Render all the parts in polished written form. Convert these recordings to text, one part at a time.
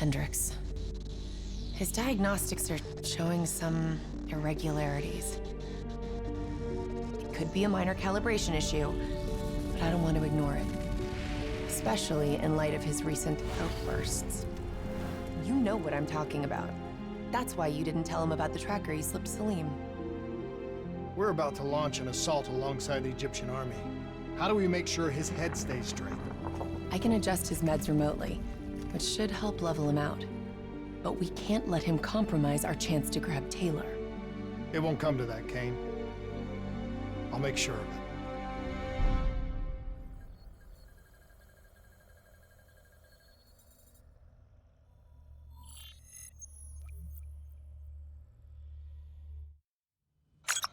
Hendricks. His diagnostics are showing some irregularities. It could be a minor calibration issue, but I don't want to ignore it. Especially in light of his recent outbursts. You know what I'm talking about. That's why you didn't tell him about the tracker he slipped Salim. We're about to launch an assault alongside the Egyptian army. How do we make sure his head stays straight? I can adjust his meds remotely, which should help level him out. But we can't let him compromise our chance to grab Taylor. It won't come to that, Kane. I'll make sure of it.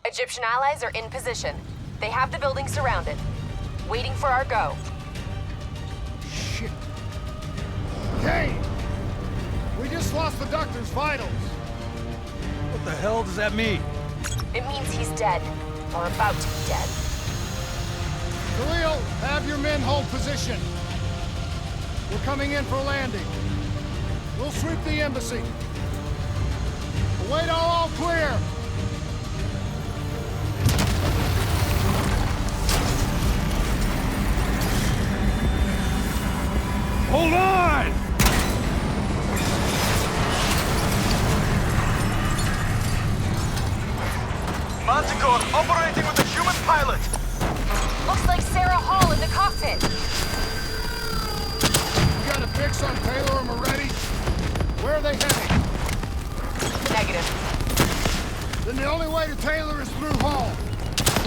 Egyptian allies are in position. They have the building surrounded, waiting for our go. Shit. Kane! We just lost the doctor's vitals. What the hell does that mean? It means he's dead, or about to be dead. Khalil, have your men hold position. We're coming in for landing. We'll sweep the embassy. Await all clear. Hold on! Manticore operating with a human pilot! Looks like Sarah Hall in the cockpit. You got a fix on Taylor and Moretti? Where are they heading? Negative. Then the only way to Taylor is through Hall.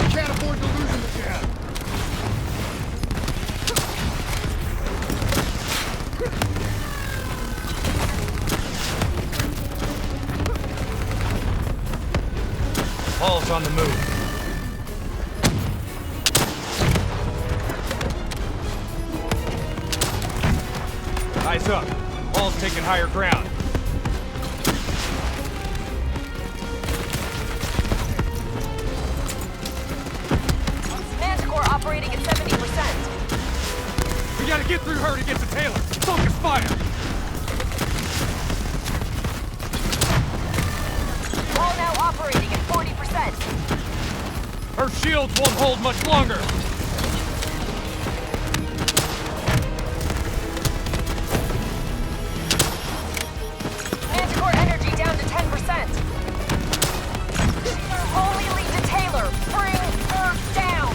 We can't afford to lose him again. Hall's on the move. Eyes up. Hall's taking higher ground. Manticore operating at 70%. We gotta get through her to get to Taylor. Focus fire! Hall now operating at 40%. Her shields won't hold much longer. Manticore energy down to 10%. Only lead to Taylor. Bring her down.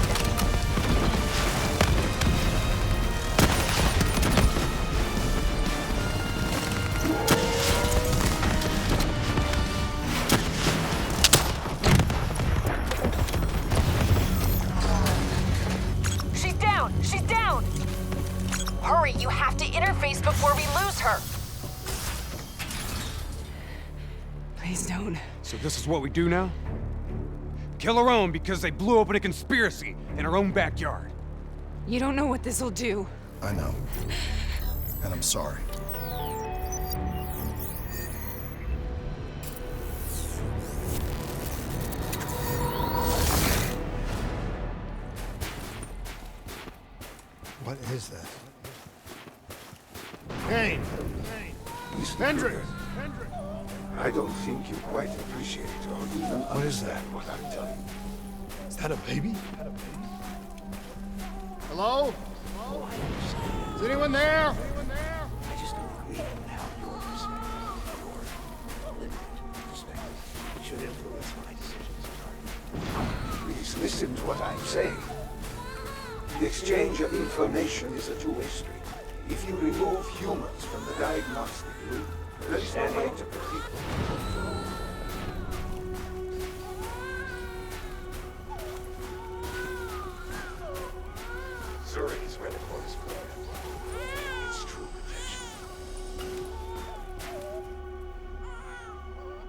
She's down. She's down. Hurry, you have to interface before we lose her. Please don't. So this is what we do now? Kill our own because they blew open a conspiracy in our own backyard. You don't know what this'll do. I know. And I'm sorry. What is that? Kane! Hendricks! I don't think you quite appreciate or even What is that? understand what I'm telling you. Is that a baby? Hello? Is anyone there? I just don't believe in how your limited perspective should influence my decisions in life. Please listen to what I'm saying. The exchange of information is a two-way street. If you remove humans from the diagnostic loop, there is no way to predict. Zurich is where the court is programmed. It's true protection.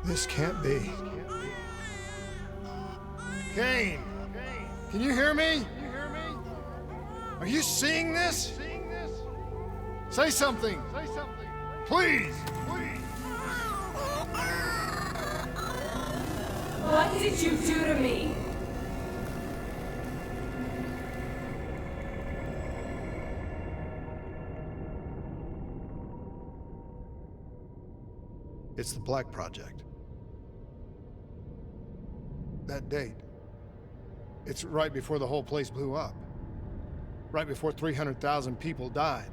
This can't be. Kane! Can you hear me? Are you seeing this? Say something! Please! What did you do to me? It's the Black Project. That date. It's right before the whole place blew up. Right before 300,000 people died.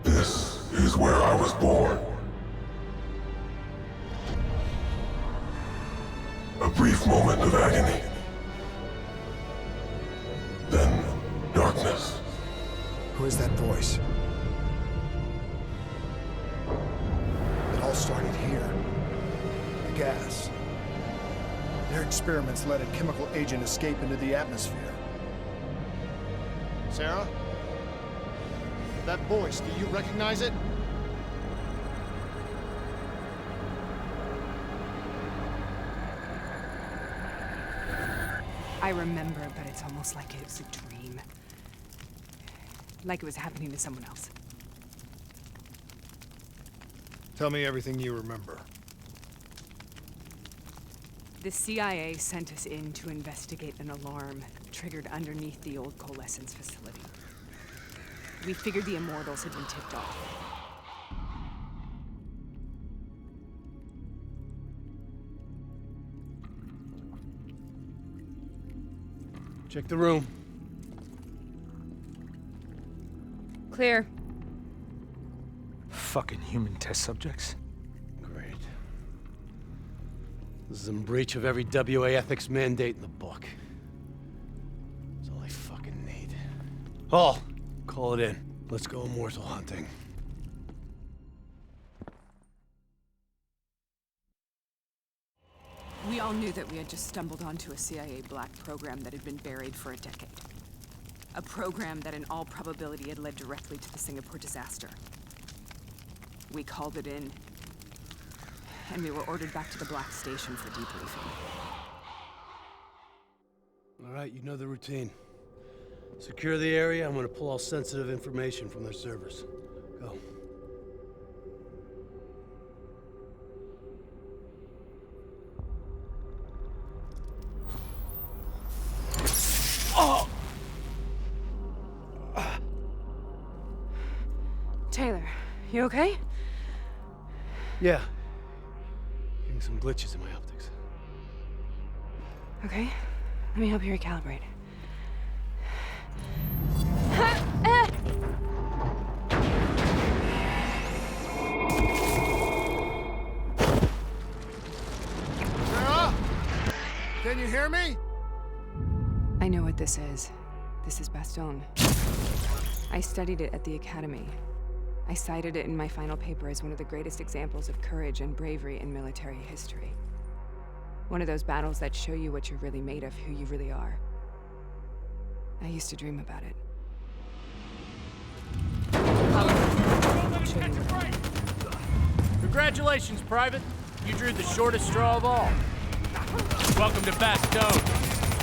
This is where I was born. A brief moment of agony. Then, darkness. Who is that voice? It all started here. The gas. Their experiments let a chemical agent escape into the atmosphere. Sarah? That voice, do you recognize it? I remember, but it's almost like it was a dream. Like it was happening to someone else. Tell me everything you remember. The CIA sent us in to investigate an alarm triggered underneath the old coalescence facility. We figured the Immortals had been tipped off. Check the room. Clear. Fucking human test subjects. Great. This is in breach of every WA ethics mandate in the book. That's all I fucking need. Hall, call it in. Let's go immortal hunting. We all knew that we had just stumbled onto a CIA black program that had been buried for a decade. A program that in all probability had led directly to the Singapore disaster. We called it in, and we were ordered back to the Black Station for debriefing. All right, you know the routine. Secure the area. I'm gonna pull all sensitive information from their servers. Go. Taylor, you okay? Yeah. Getting some glitches in my optics. Okay, let me help you recalibrate. Sarah? Can you hear me? I know what this is. This is Baston. I studied it at the Academy. I cited it in my final paper as one of the greatest examples of courage and bravery in military history. One of those battles that show you what you're really made of, who you really are. I used to dream about it. I'll show you what I mean. Congratulations, Private. You drew the shortest straw of all. Welcome to Baston.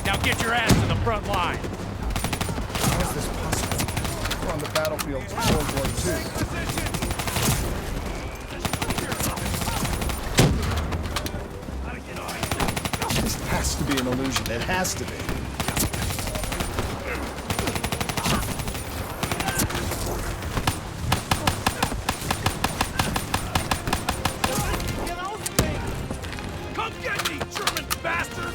Now get your ass to the front line. How is this possible? We're on the battlefields of World War II. This has to be an illusion. It has to be. Come get me, German bastard!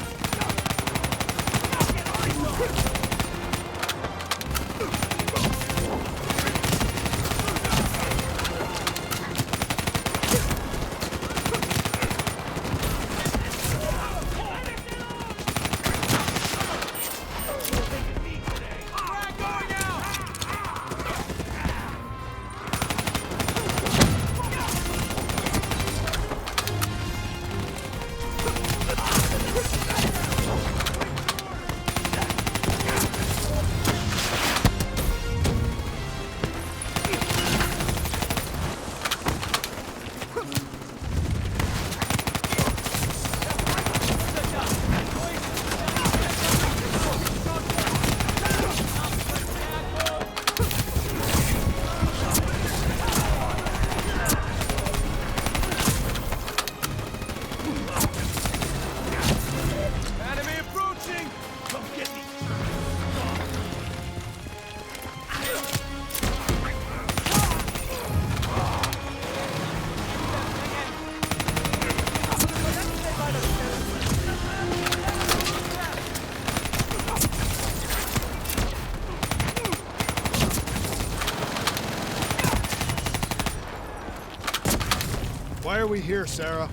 Why are we here, Sarah?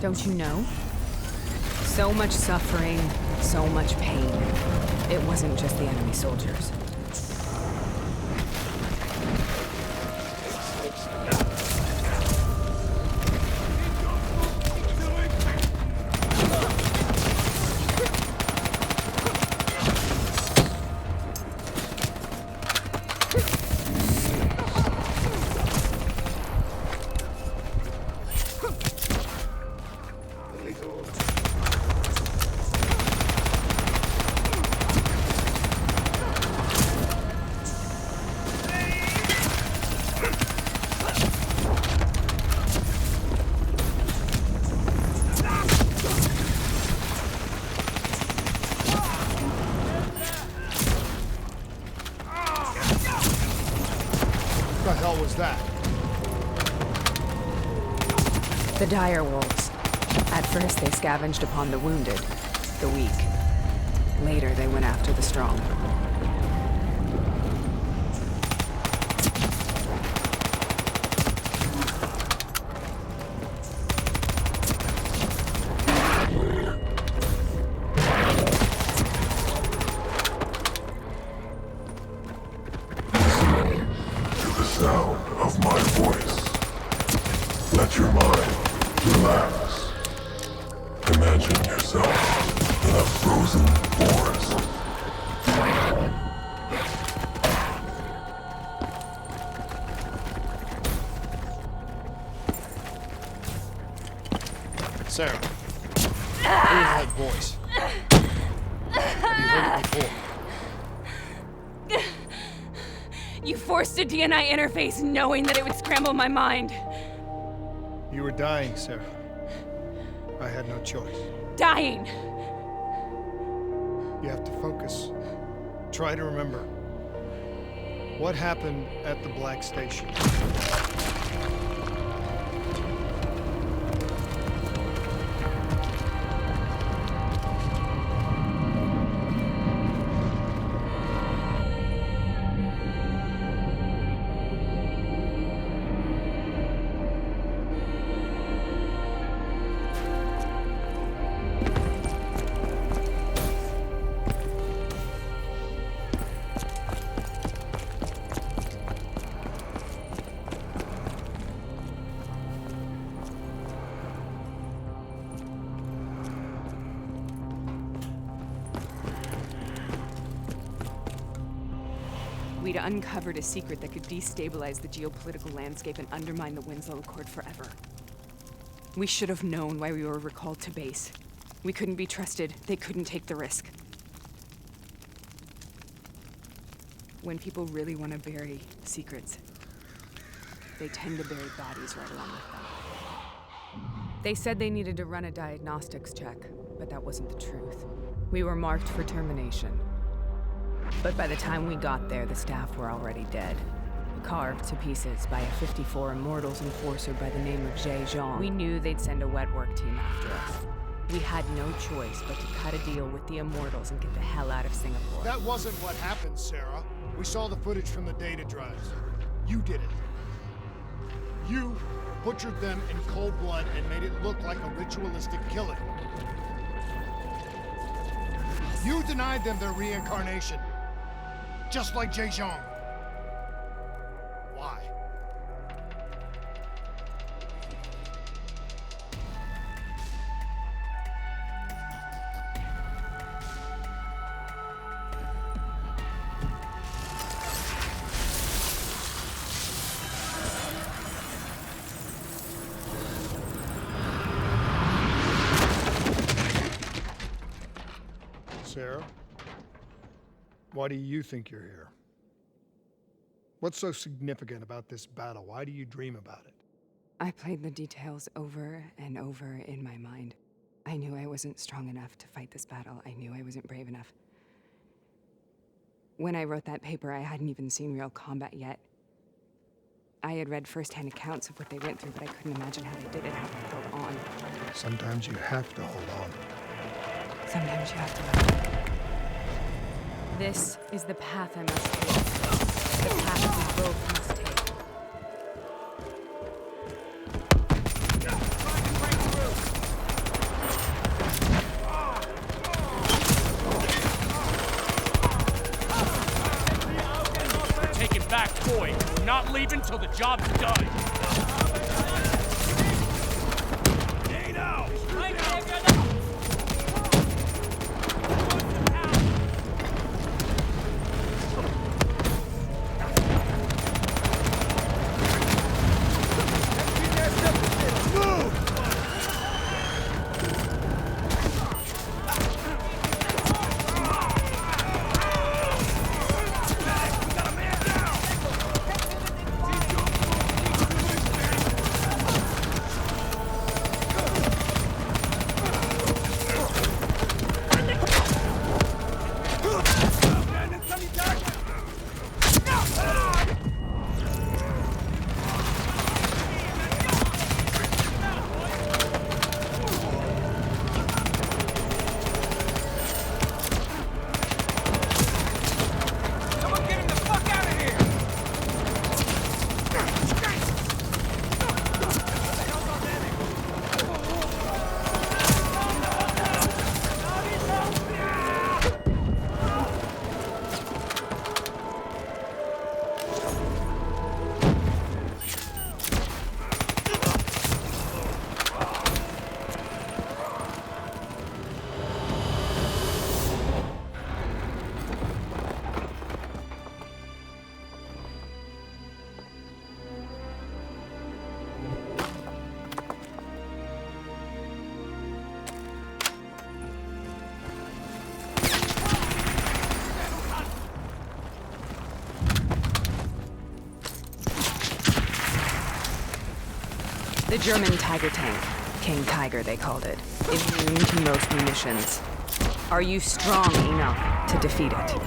Don't you know? So much suffering, so much pain. It wasn't just the enemy soldiers. What the hell was that? The dire wolves. At first they scavenged upon the wounded, the weak. Later they went after the strong. Sound of my voice. Let your mind relax. Imagine yourself in a frozen forest. Sarah. Who is that voice? Have you heard it before? You forced a DNI interface knowing that it would scramble my mind. You were dying, Sarah. I had no choice. Dying! You have to focus. Try to remember. What happened at the Black Station? We'd uncovered a secret that could destabilize the geopolitical landscape and undermine the Winslow Accord forever. We should have known why we were recalled to base. We couldn't be trusted. They couldn't take the risk. When people really want to bury secrets, they tend to bury bodies right along with them. They said they needed to run a diagnostics check, but that wasn't the truth. We were marked for termination. But by the time we got there, the staff were already dead. Carved to pieces by a 54 Immortals enforcer by the name of Jay Zhang. We knew they'd send a wet work team after us. We had no choice but to cut a deal with the Immortals and get the hell out of Singapore. That wasn't what happened, Sarah. We saw the footage from the data drives. You did it. You butchered them in cold blood and made it look like a ritualistic killing. You denied them their reincarnation. Just like Jay Zhang. Why? Sarah? Why do you think you're here? What's so significant about this battle? Why do you dream about it? I played the details over and over in my mind. I knew I wasn't strong enough to fight this battle. I knew I wasn't brave enough. When I wrote that paper, I hadn't even seen real combat yet. I had read first-hand accounts of what they went through, but I couldn't imagine how they did it, how they held on. Sometimes you have to hold on. Sometimes you have to let go. This is the path I must take. The path we both must take. not leaving till the job's done. The German Tiger tank. King Tiger, they called it. Immune to most munitions. Are you strong enough to defeat it?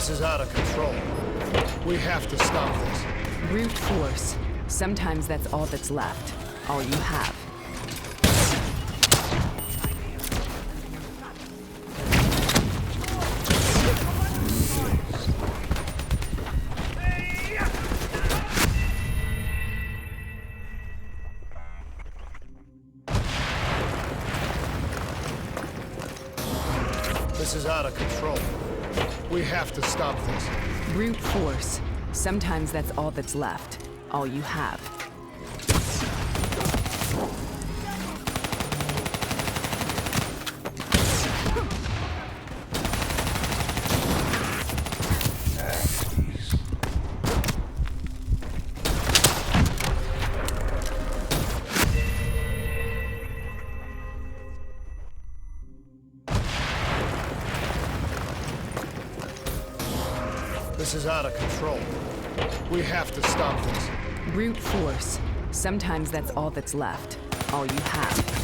This is out of control. We have to stop this. Brute force. Sometimes that's all that's left. All you have. This is out of control. We have to stop this. Brute force. Sometimes that's all that's left. All you have. This is out of control. We have to stop this. Brute force. Sometimes that's all that's left, all you have.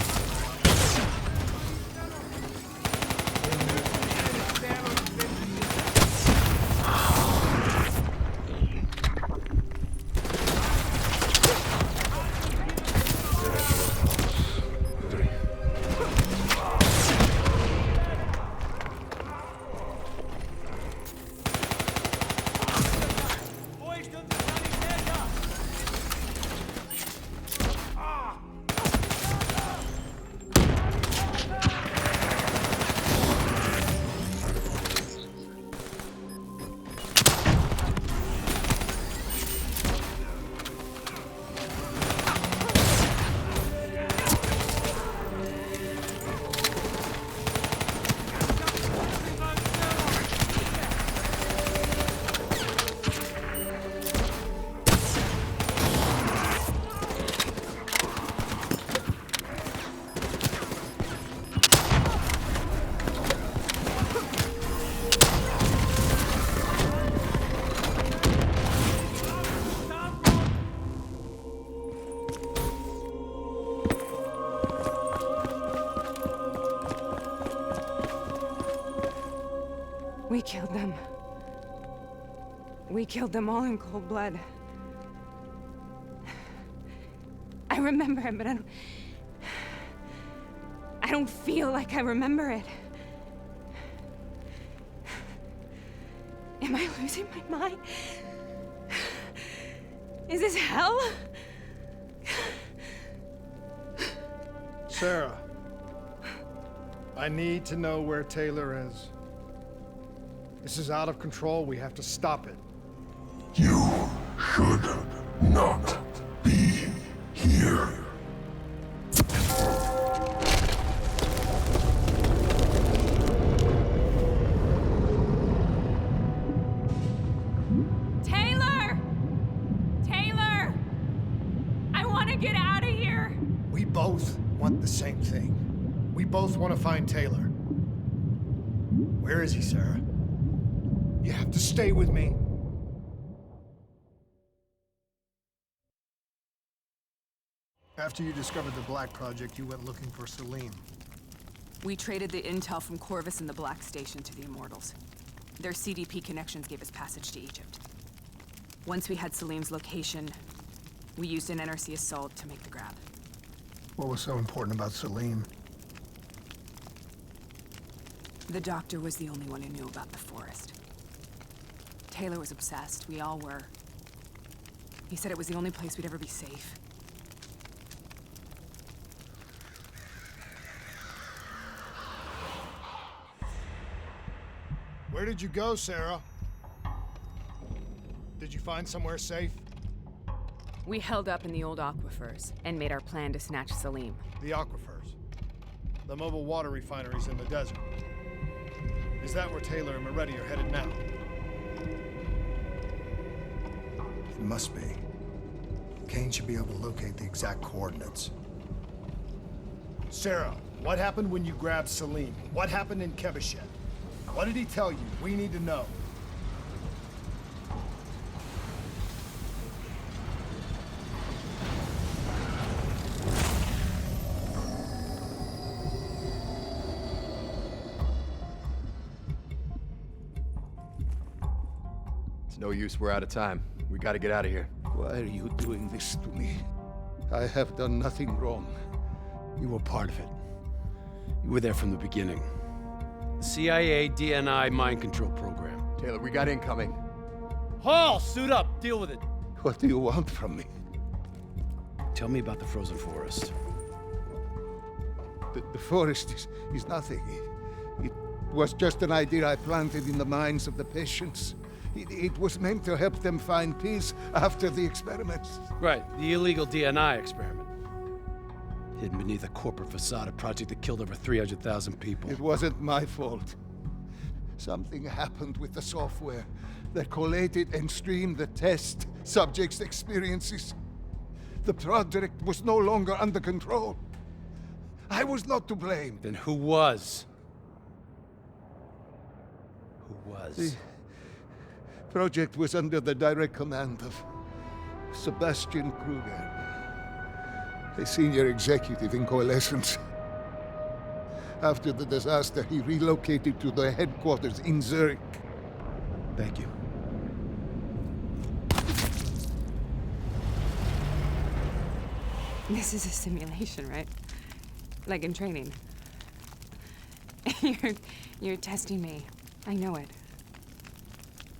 We killed them. We killed them all in cold blood. I remember it, but I don't feel like I remember it. Am I losing my mind? Is this hell? Sarah, I need to know where Taylor is. This is out of control. We have to stop it. You should not be here. Taylor! Taylor! I want to get out of here! We both want the same thing. We both want to find Taylor. Where is he, Sarah? You have to stay with me. After you discovered the Black Project, you went looking for Salim. We traded the intel from Corvus and the Black Station to the Immortals. Their CDP connections gave us passage to Egypt. Once we had Salim's location, we used an NRC assault to make the grab. What was so important about Salim? The doctor was the only one who knew about the forest. Taylor was obsessed. We all were. He said it was the only place we'd ever be safe. Where did you go, Sarah? Did you find somewhere safe? We held up in the old aquifers and made our plan to snatch Salim. The aquifers. The mobile water refineries in the desert. Is that where Taylor and Moretti are headed now? It must be. Kane should be able to locate the exact coordinates. Sarah, what happened when you grabbed Salim? What happened in Kebashet? What did he tell you? We need to know. It's no use, we're out of time. We gotta get out of here. Why are you doing this to me? I have done nothing wrong. You were part of it. You were there from the beginning. The CIA DNI mind control program. Taylor, we got incoming. Hall, suit up. Deal with it. What do you want from me? Tell me about the frozen forest. The forest is nothing. It was just an idea I planted in the minds of the patients. It was meant to help them find peace after the experiments. Right, the illegal DNI experiment. Hidden beneath a corporate facade, a project that killed over 300,000 people. It wasn't my fault. Something happened with the software that collated and streamed the test subjects' experiences. The project was no longer under control. I was not to blame. Then who was? Who was? The project was under the direct command of Sebastian Kruger. a senior executive in Coalescence. After the disaster, he relocated to the headquarters in Zurich. Thank you. This is a simulation, right? Like in training. You're testing me. I know it.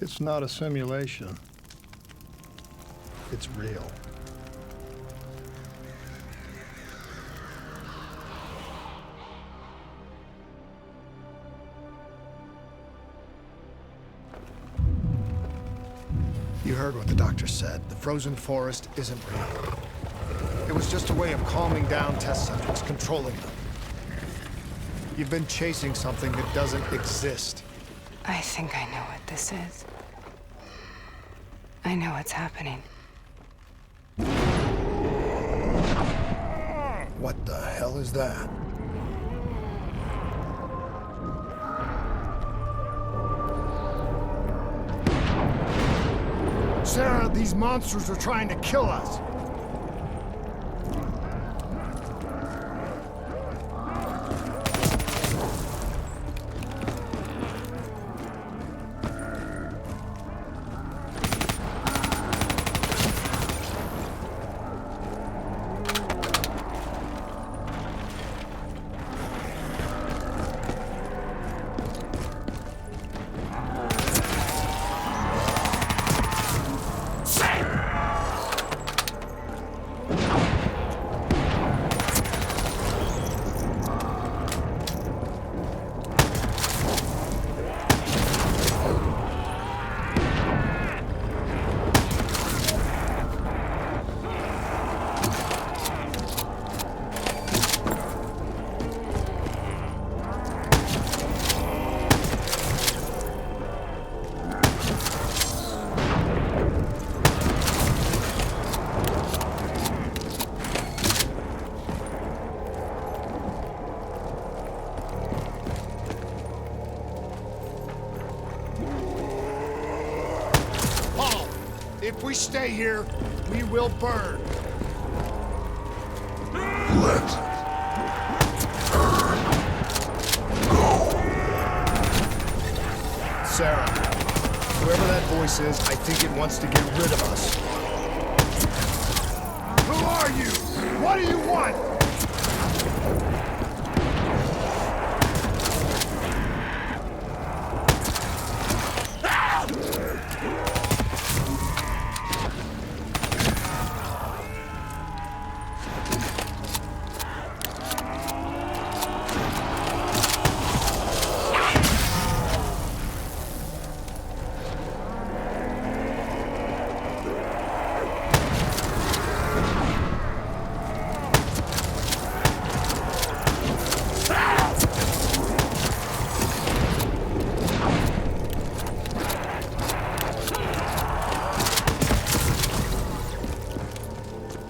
It's not a simulation. It's real. You heard what the doctor said. The frozen forest isn't real. It was just a way of calming down test subjects, controlling them. You've been chasing something that doesn't exist. I think I know what this is. I know what's happening. What the hell is that? Sarah, these monsters are trying to kill us. If we stay here, we will burn. Let her go. Sarah, whoever that voice is, I think it wants to get rid of us. Who are you? What do you want?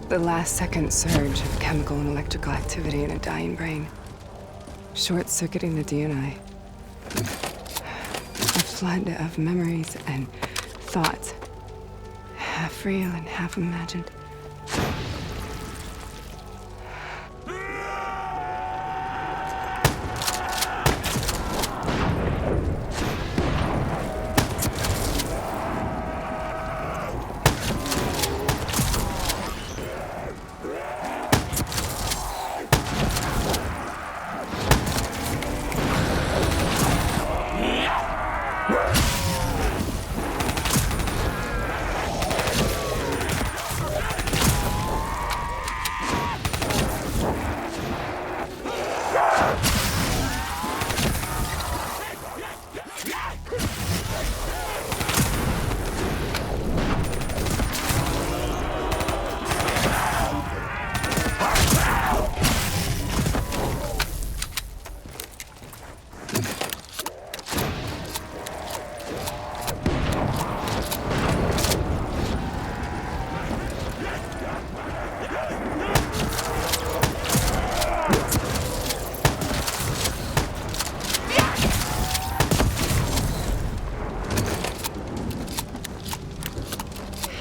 The last-second surge of chemical and electrical activity in a dying brain. Short-circuiting the DNI. A flood of memories and thoughts. Half real and half imagined.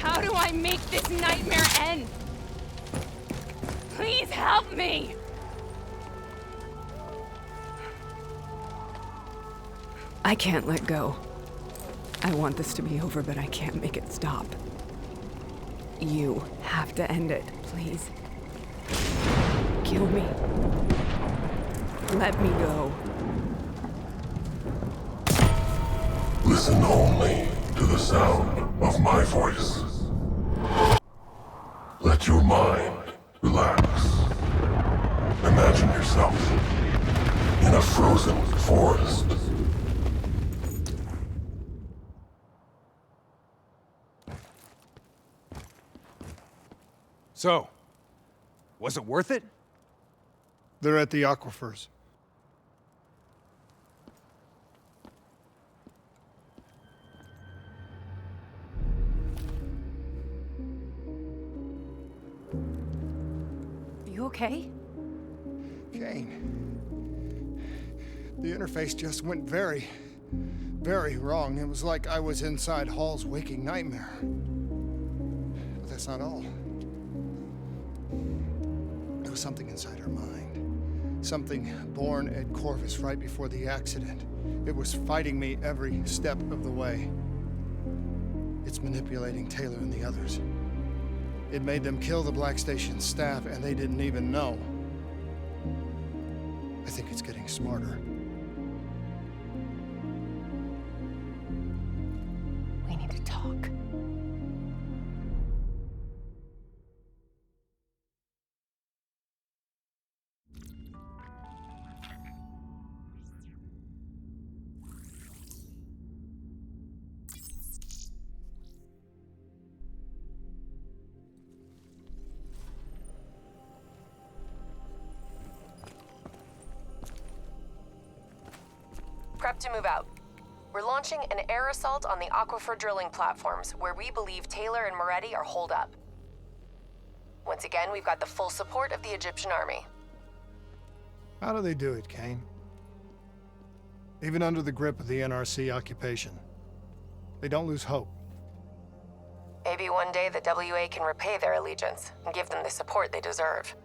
How do I make this nightmare end? Please help me! I can't let go. I want this to be over, but I can't make it stop. You have to end it, please. Kill me. Let me go. Listen only to the sound of my voice. Let your mind relax. Imagine yourself in a frozen forest. So, was it worth it? They're at the aquifers. You okay? Kane. The interface just went very wrong. It was like I was inside Hall's waking nightmare. But that's not all. There was something inside her mind. Something born at Corvus right before the accident. It was fighting me every step of the way. It's manipulating Taylor and the others. It made them kill the Black Station staff, and they didn't even know. I think it's getting smarter. We need to talk. Prep to move out. We're launching an air assault on the aquifer drilling platforms, where we believe Taylor and Moretti are holed up. Once again, we've got the full support of the Egyptian army. How do they do it, Kane? Even under the grip of the NRC occupation, they don't lose hope. Maybe one day the WA can repay their allegiance and give them the support they deserve.